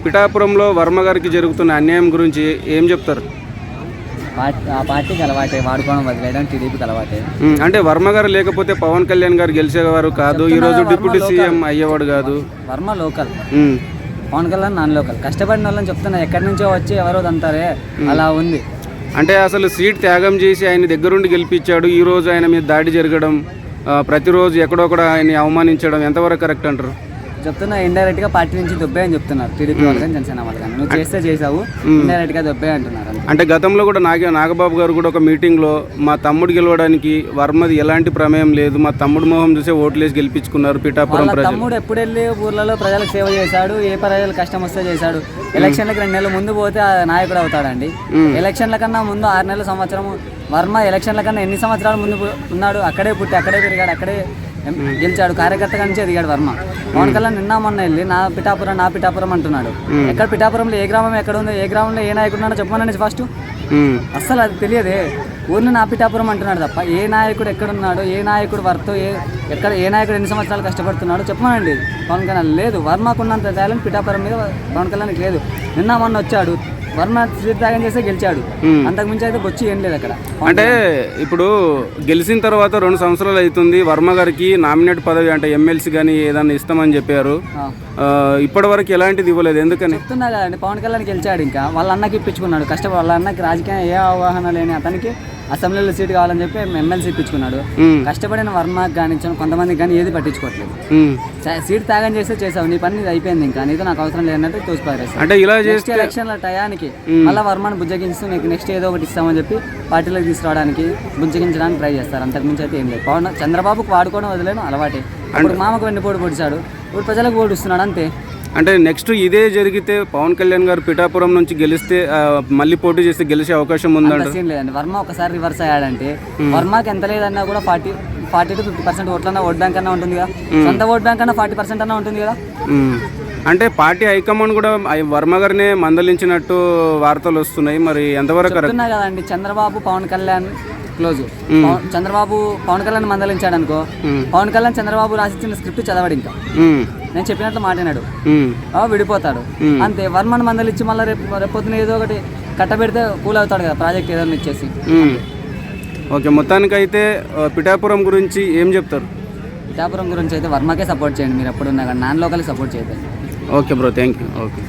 పిఠాపురంలో వర్మ గారికి జరుగుతున్న అన్యాయం గురించి ఏం చెప్తారు? ఆ పార్టీకి అలవాటే, వాడుకోవడం వదిలేయడం టీడీపీకి అలవాటే. అంటే వర్మ గారు లేకపోతే పవన్ కళ్యాణ్ గారు గెలిచేవారు కాదు, ఈరోజు డిప్యూటీ సీఎం అయ్యేవాడు కాదు. Varma local, Pawan Kalyan non local. కష్టపడిన వాళ్ళని చెప్తున్నా, ఎక్కడి నుంచో వచ్చి ఎవరో తంతారే అలా ఉంది. అంటే అసలు సీట్ త్యాగం చేసి ఆయన దగ్గరుండి గెలిపించాడు, ఈరోజు ఆయన మీద దాడి జరగడం, ప్రతిరోజు ఎక్కడొక్కడ ఆయన్ని అవమానించడం ఎంతవరకు కరెక్ట్ అంటారు? చెప్తున్నా ఇండైరెక్ట్ గా పార్టీ నుంచి దొబ్బే అని చెప్తున్నారు టీడీపీ వాళ్ళు కానీ జనసేన వాళ్ళు కానీ. నువ్వు చేస్తే చేసావు, ఇండైరెక్ట్ గా దొబ్బే అంటున్నారు. అంటే గతంలో కూడా నాగబాబు గారు కూడా ఒక మీటింగ్లో మా తమ్ముడు గెలవడానికి వర్మది ఎలాంటి ప్రమేయం లేదు, మా తమ్ముడు మొహం చూసే ఓట్లేసి గెలిపించుకున్నారు పిఠాపురం ప్రజలు. తమ్ముడు ఎప్పుడు వెళ్ళి ఊర్లలో ప్రజలకు సేవ చేశాడు, ఏ ప్రజలకు కష్టం వస్తే చేశాడు. ఎలక్షన్లకు 2 నెలల ముందు పోతే నాయకుడు అవుతాడండి. ఎలక్షన్ల కన్నా ముందు 6 నెలల సంవత్సరం వర్మ ఎలక్షన్ల కన్నా ఎన్ని సంవత్సరాల ముందు ఉన్నాడు? అక్కడే పుట్టి అక్కడే పెరిగాడు, అక్కడే గెలిచాడు, కార్యకర్తగా నుంచి ఎదిగాడు వర్మ. పవన్ కళ్యాణ్ నిన్న మొన్న వెళ్ళి నా పిఠాపురం అంటున్నాడు. ఎక్కడ పిఠాపురంలో ఏ గ్రామం ఎక్కడ ఉందో, ఏ గ్రామంలో ఏ నాయకుడు ఉన్నాడో చెప్పమనండి ఫస్ట్. అస్సలు అది తెలియదే. ఊరిని నా పిఠాపురం అంటున్నాడు తప్ప ఏ నాయకుడు ఎక్కడున్నాడు, ఏ నాయకుడు వర్తో ఏ నాయకుడు ఎన్ని సంవత్సరాలు కష్టపడుతున్నాడో చెప్పమనండి. పవన్ కళ్యాణ్ లేదు. వర్మకున్నంత టాలెంట్ పిఠాపురం మీద పవన్ కళ్యాణ్కి లేదు. నిన్న మొన్న వచ్చాడు, వర్మ సీట్ త్యాగం చేస్తే గెలిచాడు, అంతకుమించి అయితే బొచ్చి ఏం లేదు అక్కడ. అంటే ఇప్పుడు గెలిచిన తర్వాత 2 సంవత్సరాలు అవుతుంది, వర్మ గారికి నామినేట్ పదవి అంటే ఎమ్మెల్సీ కానీ ఏదన్నా ఇస్తామని చెప్పారు. ఇప్పటి వరకు ఎలాంటిది ఇవ్వలేదు, ఎందుకని? చెప్తున్నా కదండి, పవన్ కళ్యాణ్ గెలిచాడు, ఇంకా వాళ్ళ అన్నకి ఇప్పించుకున్నాడు. వాళ్ళ అన్నకి రాజకీయ ఏ అవగాహన లేని అతనికి అసెంబ్లీలో సీట్ కావాలని చెప్పి ఎమ్మెల్సీ ఇప్పించుకున్నాడు. కష్టపడిన వర్మకి కానీ కొంతమందికి కానీ ఏది పట్టించుకోవట్లేదు. సీట్ త్యాగం చేస్తే చేసావు, నీ పని అయిపోయింది, ఇంకా నీతో నాకు అవసరం లేదన్నట్టు తోసిపారేస్తాను. అంటే ఇలా చేస్తే ఎలక్షన్ల టయానికి మళ్ళీ వర్మని బుజ్జగించు, నీకు నెక్స్ట్ ఏదో ఒకటి ఇస్తామని చెప్పి పార్టీలోకి తీసుకురావడానికి బుజ్జగించడానికి ట్రై చేస్తారు. అంతకుమించి అయితే ఏం లేదు. చంద్రబాబుకు వాడుకోవడం వదిలేను అలవాటే. ఇప్పుడు మామకు వెన్నుపోటు పొడిచాడు, ఇప్పుడు ప్రజలకు ఓటు ఇస్తున్నాడు అంతే. అంటే నెక్స్ట్ ఇదే జరిగితే పవన్ కళ్యాణ్ గారు పిఠాపురం నుంచి గెలిస్తే మళ్ళీ పోటీ చేస్తే గెలిచే అవకాశం ఉందండి? సీన్ లేదండి. వర్మ ఒకసారి రివర్స్ అయ్యాడంటే వర్మకి ఎంత లేదన్నా కూడా 40 to 50% ఓట్లన్నా ఓట్ బ్యాంక్ అన్నా ఉంటుంది కదా. సొంత ఓట్ బ్యాంక్ అన్నా 40% అన్నా ఉంటుంది కదా. అంటే పార్టీ హైకమాండ్ కూడా వర్మ గారినే మందలించినట్టు వార్తలు వస్తున్నాయి, మరి ఎంతవరకు చెప్తున్నా కదండి. చంద్రబాబు పవన్ కళ్యాణ్ క్లోజ్. చంద్రబాబు పవన్ కళ్యాణ్ మందలించాడు అనుకో, పవన్ కళ్యాణ్ చంద్రబాబు రాసిచ్చిన స్క్రిప్ట్ చదవడు, ఇంకా నేను చెప్పినట్లు మాట్లాడాడు, విడిపోతాడు అంతే. వర్మను మందలిచ్చి మళ్ళీ రేపొద్దున ఏదో ఒకటి కట్టబెడితే కూల్ అవుతాడు కదా, ప్రాజెక్ట్ ఏదైనా ఇచ్చేసి. ఓకే, మొత్తానికైతే పిఠాపురం గురించి ఏం చెప్తారు? పిఠాపురం గురించి అయితే వర్మకే సపోర్ట్ చేయండి మీరు ఎప్పుడున్నా కానీ, నాన్ లోకల్కి సపోర్ట్ చేయలేదు. Okay bro, thank you. Okay.